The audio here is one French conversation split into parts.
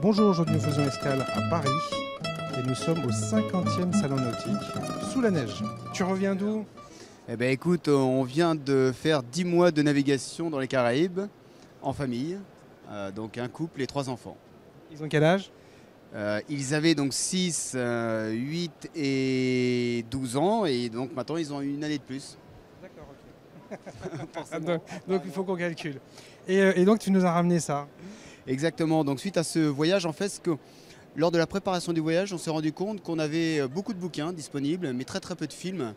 Bonjour, aujourd'hui nous faisons escale à Paris et nous sommes au 50e salon nautique, sous la neige. Tu reviens d'où? Eh ben écoute, on vient de faire 10 mois de navigation dans les Caraïbes, en famille, donc un couple et 3 enfants. Ils ont quel âge? Ils avaient donc 6, 8 et 12 ans, et donc maintenant ils ont une année de plus. D'accord, Forcément. donc il faut qu'on calcule. Et donc tu nous as ramené ça. Exactement, donc suite à ce voyage, en fait, lors de la préparation du voyage, on s'est rendu compte qu'on avait beaucoup de bouquins disponibles, mais très très peu de films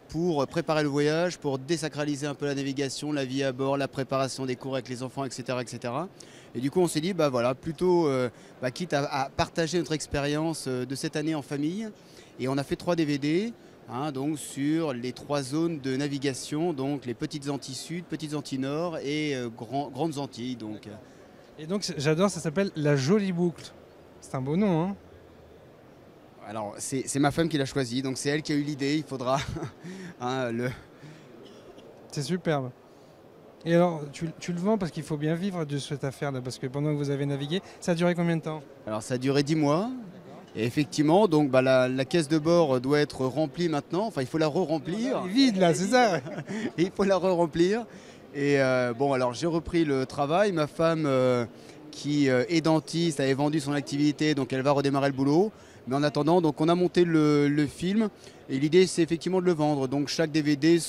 pour préparer le voyage, pour désacraliser un peu la navigation, la vie à bord, la préparation des cours avec les enfants, etc. etc. Et du coup, on s'est dit, bah voilà, plutôt, quitte à partager notre expérience de cette année en famille, et on a fait 3 DVD. Donc sur les 3 zones de navigation, donc les petites Antilles Sud, petites Antilles Nord et grandes Antilles. Donc, Et donc j'adore, ça s'appelle La Jolie Boucle. C'est un beau nom, hein? alors c'est ma femme qui l'a choisi, donc c'est elle qui a eu l'idée. Il faudra le. C'est superbe. Et alors, tu le vends parce qu'il faut bien vivre de cette affaire-là, parce que pendant que vous avez navigué, ça a duré combien de temps? Alors ça a duré 10 mois. Et effectivement, donc la caisse de bord doit être remplie maintenant. Enfin, il faut la re-remplir. Elle est vide là, c'est ça? Et il faut la re-remplir. Et bon, alors j'ai repris le travail. Ma femme, qui est dentiste, avait vendu son activité, donc elle va redémarrer le boulot. Mais en attendant, donc on a monté le film. Et l'idée, c'est effectivement de le vendre. Donc chaque DVD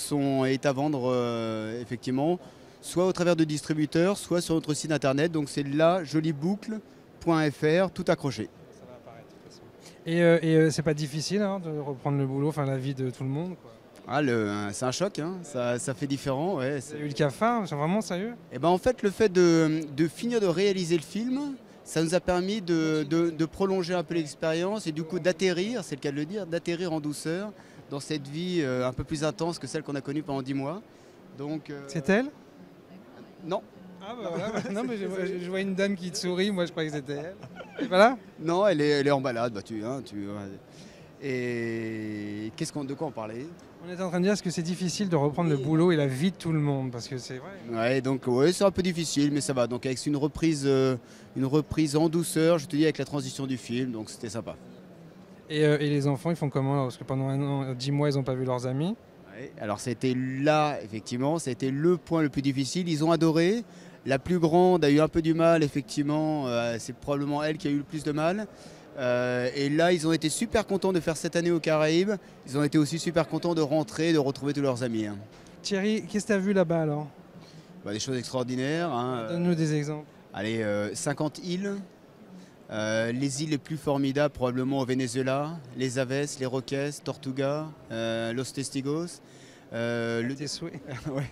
est à vendre, effectivement, soit au travers de distributeurs, soit sur notre site internet. Donc c'est lajolieboucle.fr, tout accroché. Et c'est pas difficile hein, de reprendre le boulot, enfin la vie de tout le monde, quoi. C'est un choc, hein. Ça fait différent. Ouais, Vous avez eu le cafard, c'est vraiment sérieux? et ben en fait, le fait de finir de réaliser le film, ça nous a permis de prolonger un peu l'expérience et du coup d'atterrir, c'est le cas de le dire, d'atterrir en douceur dans cette vie un peu plus intense que celle qu'on a connue pendant 10 mois. Donc, C'est elle? non, Ah bah voilà, non mais je vois une dame qui te sourit, moi je croyais que c'était elle. Et voilà. non, elle est en balade, et de quoi on parlait? On était en train de dire est-ce que c'est difficile de reprendre le boulot et la vie de tout le monde, parce que c'est vrai. Ouais, donc ouais, c'est un peu difficile, mais ça va. Donc avec une reprise en douceur, je te dis, avec la transition du film, donc c'était sympa. Et les enfants, ils font comment là? Parce que pendant 10 mois, ils n'ont pas vu leurs amis. Ouais, alors ça a été là, effectivement, ça a été le point le plus difficile. Ils ont adoré. La plus grande a eu un peu du mal, effectivement. C'est probablement elle qui a eu le plus de mal. Et là, ils ont été super contents de faire cette année aux Caraïbes. Ils ont été aussi super contents de rentrer, de retrouver tous leurs amis. Thierry, qu'est-ce que tu as vu là-bas alors? Des choses extraordinaires. Donne-nous des exemples. Allez, 50 îles. Les îles les plus formidables, probablement au Venezuela, les Aves, les Roques, Tortuga, Los Testigos, Tes souhaits. ouais.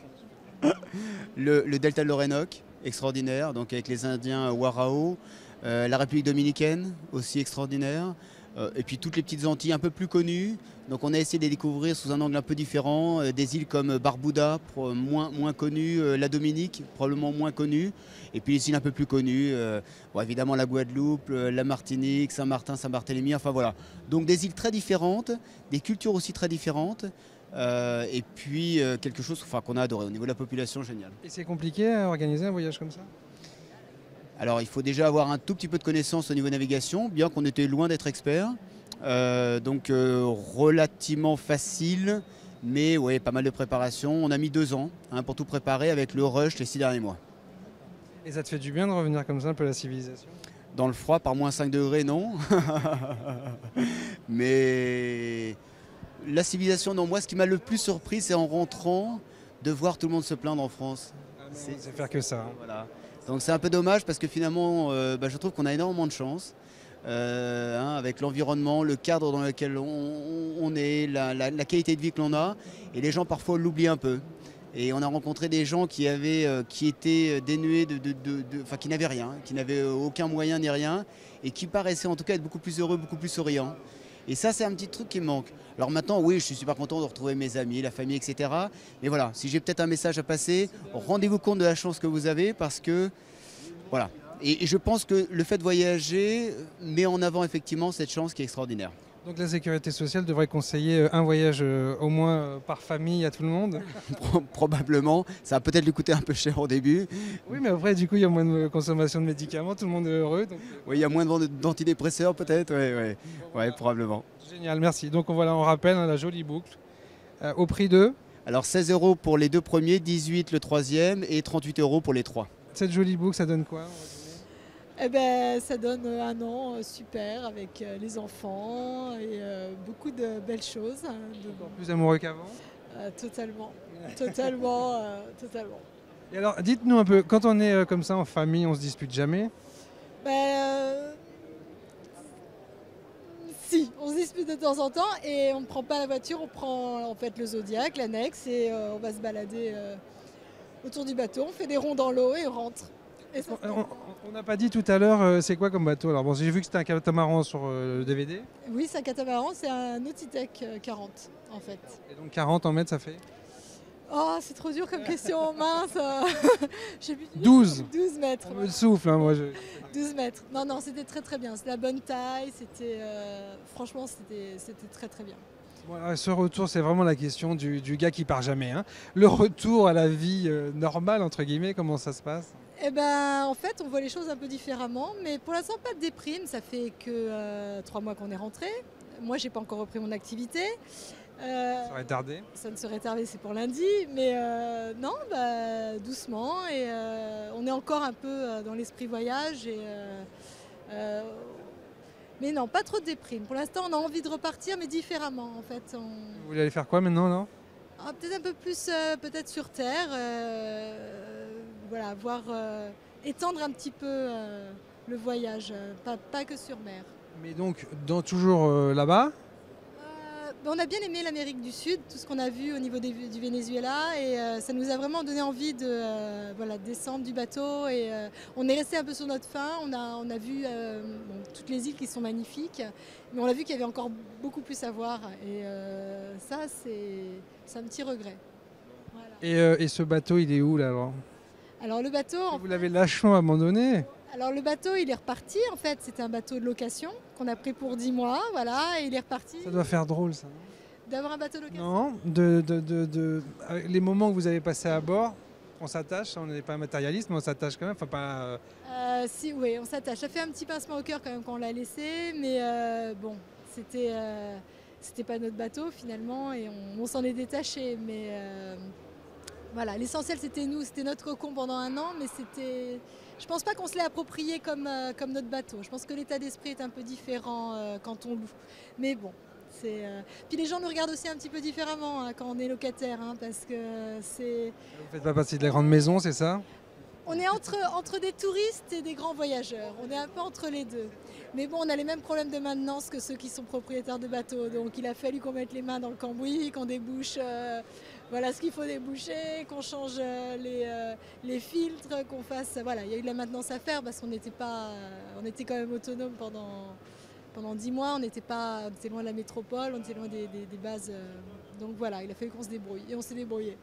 Le delta de l'Orénoque, extraordinaire, donc avec les Indiens Warao, la République dominicaine, aussi extraordinaire, et puis toutes les petites Antilles un peu plus connues. Donc on a essayé de les découvrir sous un angle un peu différent, des îles comme Barbuda, moins connues, la Dominique, probablement moins connue, et puis les îles un peu plus connues, évidemment la Guadeloupe, la Martinique, Saint-Martin, Saint-Barthélemy, enfin voilà. Donc des îles très différentes, des cultures aussi très différentes. Et puis quelque chose qu'on a adoré au niveau de la population, génial. Et c'est compliqué à organiser un voyage comme ça? Alors il faut déjà avoir un tout petit peu de connaissances au niveau navigation, bien qu'on était loin d'être expert. Donc relativement facile, mais ouais, pas mal de préparation. On a mis 2 ans pour tout préparer avec le rush les 6 derniers mois. Et ça te fait du bien de revenir comme ça un peu à la civilisation? Dans le froid, par moins 5 degrés, non. Mais la civilisation, non. Moi, ce qui m'a le plus surpris, c'est en rentrant, de voir tout le monde se plaindre en France. C'est faire que ça. Voilà. Donc c'est un peu dommage parce que finalement, je trouve qu'on a énormément de chance avec l'environnement, le cadre dans lequel on est, la qualité de vie que l'on a. Et les gens parfois l'oublient un peu. Et on a rencontré des gens qui étaient dénués qui n'avaient rien, qui n'avaient aucun moyen ni rien, et qui paraissaient en tout cas être beaucoup plus heureux, beaucoup plus souriants. Et ça, c'est un petit truc qui me manque. Alors maintenant, oui, je suis super content de retrouver mes amis, la famille, etc. Mais voilà, si j'ai peut-être un message à passer, rendez-vous compte de la chance que vous avez parce que, voilà. Et je pense que le fait de voyager met en avant effectivement cette chance qui est extraordinaire. Donc la sécurité sociale devrait conseiller un voyage au moins par famille à tout le monde. Probablement, ça va peut-être lui coûter un peu cher au début. Oui, mais après, du coup, il y a moins de consommation de médicaments, tout le monde est heureux. Donc, Oui, il y a moins d'antidépresseurs peut-être, ouais, probablement. génial, merci. Donc voilà, on rappelle la jolie boucle. Au prix de Alors 16 euros pour les deux premiers, 18 le troisième et 38 euros pour les trois. cette jolie boucle, ça donne quoi? Eh ben, ça donne un an super avec les enfants et beaucoup de belles choses, hein, Encore plus amoureux qu'avant. totalement, totalement, totalement. Et alors, dites-nous un peu, quand on est comme ça en famille, on se dispute jamais? Ben, si, on se dispute de temps en temps et on ne prend pas la voiture, on prend en fait le Zodiac, l'annexe et on va se balader autour du bateau, on fait des ronds dans l'eau et on rentre. Et ça, On n'a pas dit tout à l'heure, c'est quoi comme bateau? Alors bon, j'ai vu que c'était un catamaran sur le DVD. oui, c'est un catamaran, c'est un Nautitech 40 en fait. Et donc 40 en mètres, ça fait Oh, c'est trop dur comme question, mince. J'ai plus 12. 12 mètres. On me le souffle, hein, moi. 12 mètres. Non, non, c'était très très bien. C'est la bonne taille. Franchement, c'était très très bien. Bon, alors, ce retour, c'est vraiment la question du gars qui part jamais, hein. Le retour à la vie normale, entre guillemets, comment ça se passe? Eh ben, en fait, on voit les choses un peu différemment, mais pour l'instant, pas de déprime. Ça fait que 3 mois qu'on est rentré. Moi, j'ai pas encore repris mon activité. Ça aurait tardé. Ça ne serait tardé, c'est pour lundi, mais non, bah, doucement. Et on est encore un peu dans l'esprit voyage. Mais non, pas trop de déprime. Pour l'instant, on a envie de repartir, mais différemment. En fait, Vous voulez aller faire quoi maintenant, non? peut-être un peu plus, peut-être sur terre. Voilà, voir étendre un petit peu le voyage, pas que sur mer. Mais donc, toujours là-bas? On a bien aimé l'Amérique du Sud, tout ce qu'on a vu au niveau du Venezuela, et ça nous a vraiment donné envie de voilà, descendre du bateau. Et on est resté un peu sur notre faim. On a vu toutes les îles qui sont magnifiques, mais on a vu qu'il y avait encore beaucoup plus à voir. Et ça, c'est un petit regret. Voilà. Et ce bateau, il est où là alors? Alors le bateau, Vous l'avez lâchement abandonné? Alors le bateau, il est reparti en fait. C'était un bateau de location qu'on a pris pour 10 mois, voilà, et il est reparti. Ça doit faire drôle ça. D'avoir un bateau de location. Non, avec les moments que vous avez passés à bord, on s'attache, on n'est pas matérialiste, mais on s'attache quand même. Enfin, pas, Si, oui, on s'attache. Ça fait un petit pincement au cœur quand même quand on l'a laissé, mais bon, c'était pas notre bateau finalement et on s'en est détaché. Mais voilà, l'essentiel c'était nous, c'était notre cocon pendant un an, mais c'était. Je pense pas qu'on se l'ait approprié comme notre bateau. Je pense que l'état d'esprit est un peu différent quand on loue. Mais bon, Puis les gens nous regardent aussi un petit peu différemment hein, quand on est locataire, hein, parce que c'est. vous faites pas partie de la grande maison, c'est ça? On est entre des touristes et des grands voyageurs. On est un peu entre les deux. Mais bon, on a les mêmes problèmes de maintenance que ceux qui sont propriétaires de bateaux. Donc il a fallu qu'on mette les mains dans le cambouis, qu'on débouche voilà ce qu'il faut déboucher, qu'on change les filtres, qu'on fasse. Voilà, il y a eu de la maintenance à faire parce qu'on n'était pas, on était quand même autonome pendant 10 mois. On était loin de la métropole, on était loin des bases. Donc voilà, il a fallu qu'on se débrouille et on s'est débrouillé.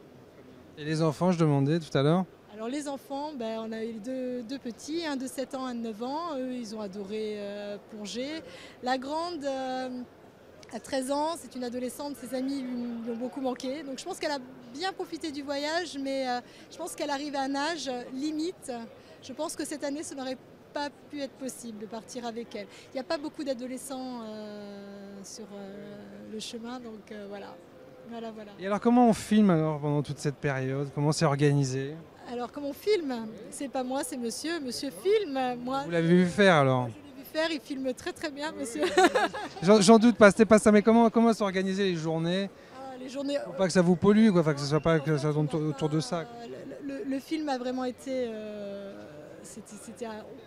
Et les enfants, je demandais tout à l'heure? Alors les enfants, on a eu deux petits, un de 7 ans, un de 9 ans. Eux, ils ont adoré plonger. La grande a 13 ans, c'est une adolescente, ses amis lui ont beaucoup manqué. Donc je pense qu'elle a bien profité du voyage, mais je pense qu'elle arrive à un âge limite. Je pense que cette année, ça n'aurait pas pu être possible de partir avec elle. Il n'y a pas beaucoup d'adolescents sur le chemin, donc voilà. Voilà. Et alors comment on filme alors pendant toute cette période? Comment c'est organisé? Alors, comme on filme, c'est pas moi, c'est monsieur. Monsieur filme. Moi, Vous l'avez vu faire alors? je l'ai vu faire, il filme très très bien, monsieur. J'en doute pas, c'était pas ça, mais comment s'organiser les journées? Les journées. Faut pas que ça vous pollue, quoi, enfin, que ce soit pas que ça tourne autour de ça. Le film a vraiment été.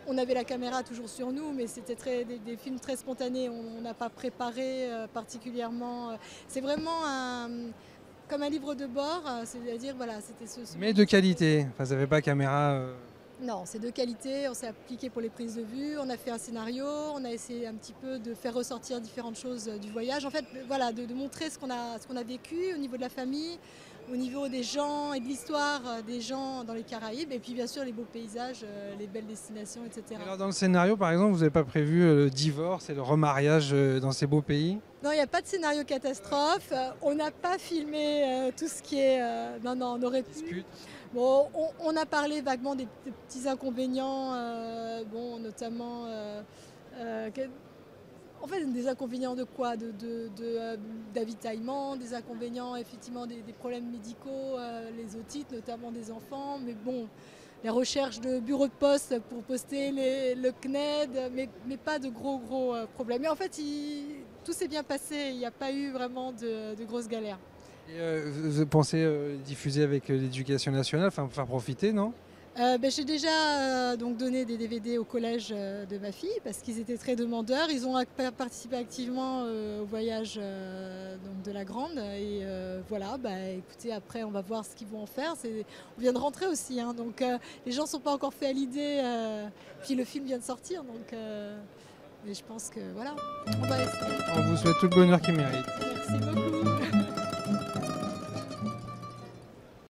On avait la caméra toujours sur nous, mais c'était des films très spontanés. On n'a pas préparé particulièrement. C'est vraiment comme un livre de bord, c'est-à-dire voilà, c'était Mais de qualité, enfin ça n'avait pas caméra. Non, c'est de qualité, on s'est appliqué pour les prises de vue, on a fait un scénario, on a essayé un petit peu de faire ressortir différentes choses du voyage. En fait, voilà, de montrer ce qu'on a vécu au niveau de la famille. au niveau des gens et de l'histoire des gens dans les Caraïbes, et puis bien sûr les beaux paysages, les belles destinations, etc. Alors dans le scénario, par exemple, vous n'avez pas prévu le divorce et le remariage dans ces beaux pays? Non, il n'y a pas de scénario catastrophe. On n'a pas filmé tout ce qui est... non, non, on aurait pu. Dispute. Bon, on a parlé vaguement des petits inconvénients, bon, notamment... en fait, des inconvénients de quoi? D'avitaillement, des inconvénients, effectivement, des problèmes médicaux, les otites, notamment des enfants. Mais bon, les recherches de bureaux de poste pour poster le CNED, mais pas de gros problèmes. Mais en fait, tout s'est bien passé, il n'y a pas eu vraiment de grosses galères. Et, vous pensez diffuser avec l'éducation nationale, enfin faire profiter, non? J'ai déjà donc donné des DVD au collège de ma fille parce qu'ils étaient très demandeurs. Ils ont participé activement au voyage donc de la grande. Et voilà, écoutez, après on va voir ce qu'ils vont en faire. On vient de rentrer aussi, hein, donc les gens ne sont pas encore fait à l'idée. Puis le film vient de sortir, donc mais je pense que voilà, on va essayer. On vous souhaite tout le bonheur qu'il mérite. Merci beaucoup.